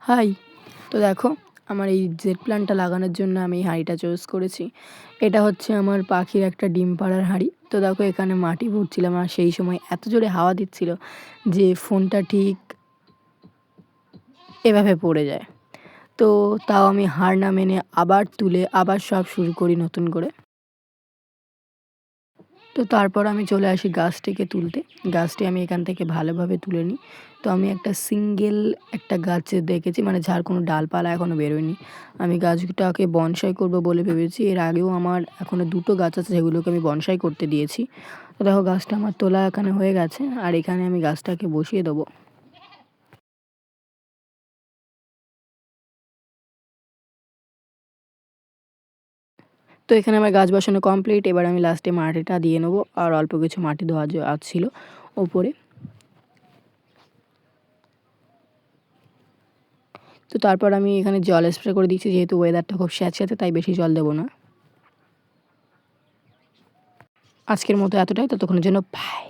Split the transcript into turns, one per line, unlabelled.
High! তো দেখো, আমার এই জেট প্ল্যান্টটা লাগানোর জন্য আমি এই হাঁড়িটা চয়েস করেছি। এটা হচ্ছে আমার পাখির একটা ডিম পাড়ার হাঁড়ি। তো দেখো এখানে মাটি ভরছিলাম আর সেই সময় এত জোরে হাওয়া দিচ্ছিল যে ফোনটা ঠিক এভাবে পড়ে যায়। তো তাও আমি হার না মেনে আবার তুলে আবার সব শুরু করি নতুন করে। তো তারপর আমি চলে আসি গাছটিকে তুলতে। গাছটি আমি এখান থেকে ভালোভাবে তুলে নিই। তো আমি একটা সিঙ্গেল একটা গাছে দেখেছি, মানে যার কোনো ডালপালা এখনও বেরোয়নি। আমি গাছটাকে বনসাই করব বলে ভেবেছি। এর আগেও আমার এখনও ২ টো গাছ আছে যেগুলোকে আমি বনসাই করতে দিয়েছি। তো দেখো গাছটা আমার তোলা এখানে হয়ে গেছে আর এখানে আমি গাছটাকে বসিয়ে দেবো। তো এখানে আমার গাছ বসানো কমপ্লিট। এবার আমি লাস্টে মাটিটা দিয়ে নেবো আর অল্প কিছু মাটি দেওয়া ছিল ওপরে। তো তারপর আমি এখানে জল স্প্রে করে দিচ্ছি, যেহেতু ওয়েদারটা খুব স্যাঁতস্যাঁতে তাই বেশি জল দেবো না। আজকের মতো এতটাই, ততক্ষণের জন্য বাই।